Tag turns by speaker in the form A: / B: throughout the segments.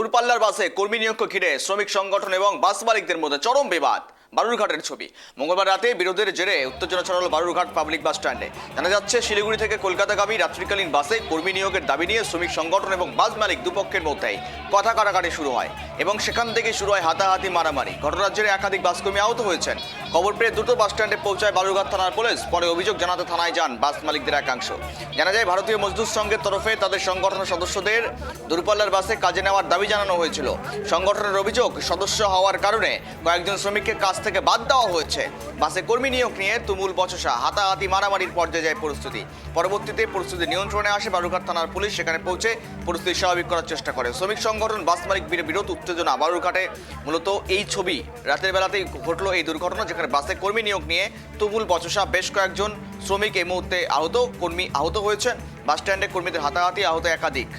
A: দূরপাল্লার বাসে কর্মী নিয়োগকে ঘিরে শ্রমিক সংগঠন এবং বাস মালিকদের মধ্যে চরম বিবাদ। বালুরঘাটের ছবি। মঙ্গলবার রাতে বিরোধের জেরে উত্তেজনা ছড়ালো বালুরঘাট পাবলিক বাস স্ট্যান্ডে। জানা যাচ্ছে, শিলিগুড়ি থেকে কলকাতাগামী রাত্রিকালীন বাসে কর্মী নিয়োগের দাবি নিয়ে শ্রমিক সংগঠন এবং বাস মালিক দুপক্ষের মধ্যেই কথা কাটাকাটি শুরু হয় এবং সেখান থেকে শুরু হয় হাতাহাতি, মারামারি। ঘটনার জেরে একাধিক বাসকর্মী আহত হয়েছেন। খবর পেয়ে দ্রুত বাস স্ট্যান্ডে পৌঁছায় বালুরঘাট থানার পুলিশ। পরে অভিযোগ জানাতে থানায় যান বাস মালিকদের একাংশ। জানা যায়, ভারতীয় মজদুর সংঘের তরফে তাদের সংগঠনের সদস্যদের দূরপাল্লার বাসে কাজে নেওয়ার দাবি জানানো হয়েছিল। সংগঠনের অভিযোগ, সদস্য হওয়ার কারণে কয়েকজন শ্রমিককে কাজ থেকে বাদ দেওয়া হয়েছে। বাসে কর্মী নিয়োগ নিয়ে তুমুল বচসা, হাতাহাতি, মারামারির পর্যায়ে যায় পরিস্থিতি। পরবর্তীতে পরিস্থিতি নিয়ন্ত্রণে আসে বালুরঘাট থানার পুলিশ। সেখানে পৌঁছে পরিস্থিতি স্বাভাবিক করার চেষ্টা করে। শ্রমিক সংগঠন, বাস মালিক বিরোধ, উত্তেজনা। বালুরঘাটে মূলত এই ছবি। রাতের বেলাতেই ঘটলো এই দুর্ঘটনা, যেখানে বাসে কর্মী নিয়োগ নিয়ে তুমুল বচসা। বেশ কয়েকজন শ্রমিক এই মুহূর্তে কর্মী আহত হয়েছেন। বাস স্ট্যান্ডে কর্মীদের হাতাহাতি, আহত একাধিক।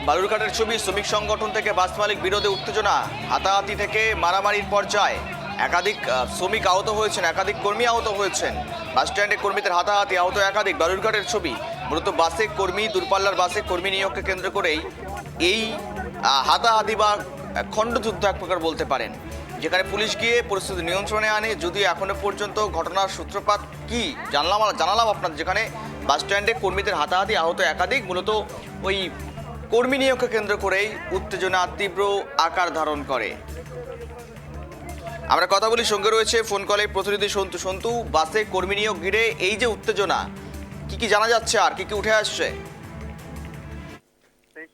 A: বালুরঘাটের ছবি। শ্রমিক সংগঠন থেকে বাস মালিক বিরোধে উত্তেজনা, হাতাহাতি থেকে মারামারির পর্যায়ে। একাধিক শ্রমিক আহত হয়েছেন, একাধিক কর্মী আহত হয়েছেন। বাস স্ট্যান্ডে কর্মীদের হাতাহাতি, আহত একাধিক। বালুরঘাটের ছবি। মূলত বাসে কর্মী, দূরপাল্লার বাসে কর্মী নিয়োগকে কেন্দ্র করেই এই হাতাহাতি বা খণ্ডযুদ্ধ এক প্রকার বলতে পারেন, যেখানে পুলিশ গিয়ে পরিস্থিতি নিয়ন্ত্রণে আনে। যদিও এখনো পর্যন্ত ঘটনার সূত্রপাত কি জানালাম আপনাদের, যেখানে বাস স্ট্যান্ডে কর্মীদের হাতাহাতি, আহত একাধিক। মূলত ওই কর্মী নিয়োগকে কেন্দ্র করেই উত্তেজনা তীব্র আকার ধারণ করে। আমরা কথা বলি, সঙ্গে রয়েছে ফোন কলে প্রতিনিধি সন্তু। সন্তু, বাসে কর্মী নিয়োগ ঘিরে এই যে উত্তেজনা, কি জানা যাচ্ছে আর কি উঠে আসছে?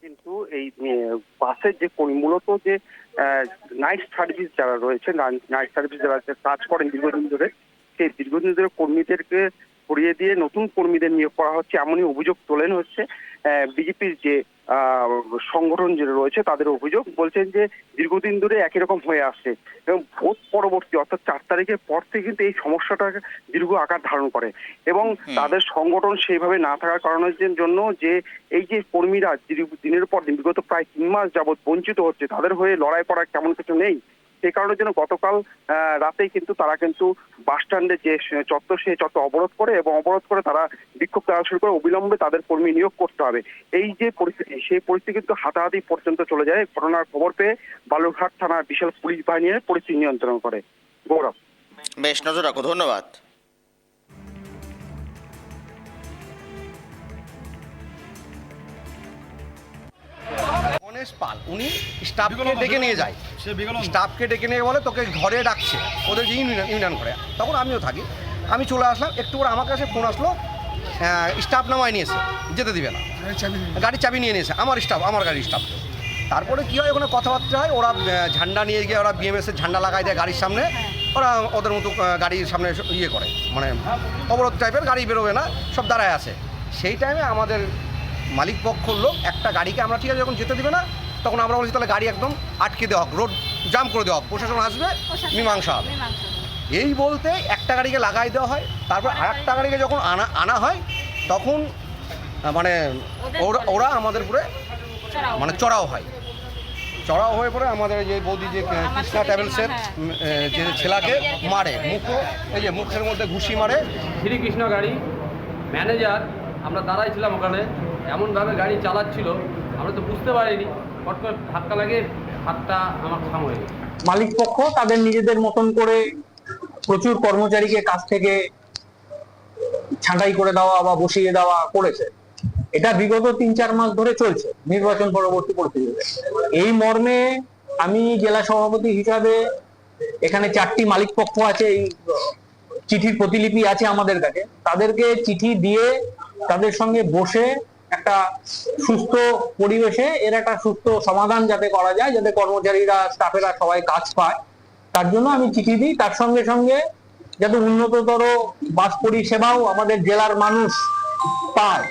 B: কিন্তু এই বাসের যে মূলত যে নাইট সার্ভিস যারা রয়েছে, নাইট সার্ভিস যারা কাজ করেন দীর্ঘদিন ধরে, সেই দীর্ঘদিন ধরে কর্মীদেরকে সরিয়ে দিয়ে নতুন কর্মীদের নিয়োগ করা হচ্ছে, এমনই অভিযোগ তোলেন হচ্ছে বিজেপির যে সংগঠন যে রয়েছে। তাদের অভিযোগ, বলছেন যে দীর্ঘদিন ধরে একই রকম হয়ে আসছে এবং ভোট পরবর্তী অর্থাৎ 4 তারিখের পর থেকে কিন্তু এই সমস্যাটা দীর্ঘ আকার ধারণ করে এবং তাদের সংগঠন সেইভাবে না থাকার কারণের জন্য যে এই যে কর্মীরা দিনের পর দিন বিগত প্রায় 3 মাস যাবৎ বঞ্চিত হচ্ছে, তাদের হয়ে লড়াই করার কেমন কিছু নেই। সেই কারণের জন্য গতকাল রাতেই কিন্তু তারা কিন্তু বাস স্ট্যান্ডে যে চত্বর, সেই চত্বর অবরোধ করে এবং অবরোধ করে তারা বিক্ষোভ করা শুরু করে। অবিলম্বে তাদের কর্মী নিয়োগ করতে হবে। এই যে পরিস্থিতি, সেই পরিস্থিতি কিন্তু হাতাহাতি পর্যন্ত চলে যায়। ঘটনার খবর পেয়ে বালুরঘাট থানার বিশাল পুলিশ বাহিনী পরিস্থিতি নিয়ন্ত্রণ করে। গৌরব,
A: বেশ নজর রাখো, ধন্যবাদ।
C: গণেশ পাল, উনি স্টাফকে ডেকে নিয়ে যায়, স্টাফকে ডেকে নিয়ে বলে তোকে ঘরে ডাকছে, ওদের যে ইউনিয়ন করে। তখন আমিও থাকি, আমি চলে আসলাম। একটু করে আমার কাছে ফোন আসলো, স্টাফ নামায় নিয়েছে, যেতে দিবে না, গাড়ির চাবি নিয়ে নিয়েছে, আমার গাড়ির স্টাফ। তারপরে কী হয়, ওখানে কথাবার্তা হয়। ওরা ঝান্ডা নিয়ে গিয়ে ওরা বিএমএসের ঝান্ডা লাগাই দেয় গাড়ির সামনে। ওরা ওদের মতো গাড়ির সামনে করে, মানে অবরোধ টাইপের, গাড়ি বেরোবে না, সব দাঁড়ায় আছে। সেই টাইমে আমাদের মালিক পক্ষর লোক একটা গাড়িকে, আমরা ঠিক আছে যখন যেতে দেবে না, তখন আমরা বলছি তাহলে গাড়ি একদম আটকে দেওয়া হোক, রোড জাম করে দেওয়া হোক, প্রশাসন আসবে, মীমাংসা হবে। এই বলতে একটা গাড়িকে লাগাই দেওয়া হয়। তারপর আরেকটা গাড়িকে যখন আনা হয়, তখন মানে ওরা আমাদের পুরে মানে চড়াও হয়ে পরে আমাদের যে বৌদি যে কৃষ্ণা ট্রাভেলসের যে ছেলেকে মারে, এই যে মুখের মধ্যে ঘুষি মারে।
D: শ্রীকৃষ্ণ গাড়ি ম্যানেজার, আমরা দাঁড়াইছিলাম ওখানে, এমনভাবে গাড়ি চালাচ্ছিল আমরা তো বুঝতে পারিনি, হট করে ধাক্কা লাগে, হাতটা আমার খাম হয়ে গেছে।
E: মালিক পক্ষ তাদের নিজেদের মতন করে প্রচুর কর্মচারীকে কাছ থেকে ছাঁটাই করে দেওয়া বা বসিয়ে দেওয়া করেছে। এটা বিগত 3-4 মাস ধরে চলছে নির্বাচন পরবর্তী পরিস্থিতিতে। এই মর্মে আমি জেলা সভাপতি হিসাবে, এখানে 4টি মালিক পক্ষ আছে, এই চিঠির প্রতিলিপি আছে আমাদের কাছে, তাদেরকে চিঠি দিয়ে তাদের সঙ্গে বসে একটা সুস্থ পরিবেশে এর একটা সুস্থ সমাধান যাতে করা যায়, যাতে কর্মচারীরা, স্টাফেরা সবাই কাজ পায়, তার জন্য আমি চিঠি দিই। তার সঙ্গে সঙ্গে যাতে উন্নততর বাস পরিষেবাও আমাদের জেলার মানুষ পায়,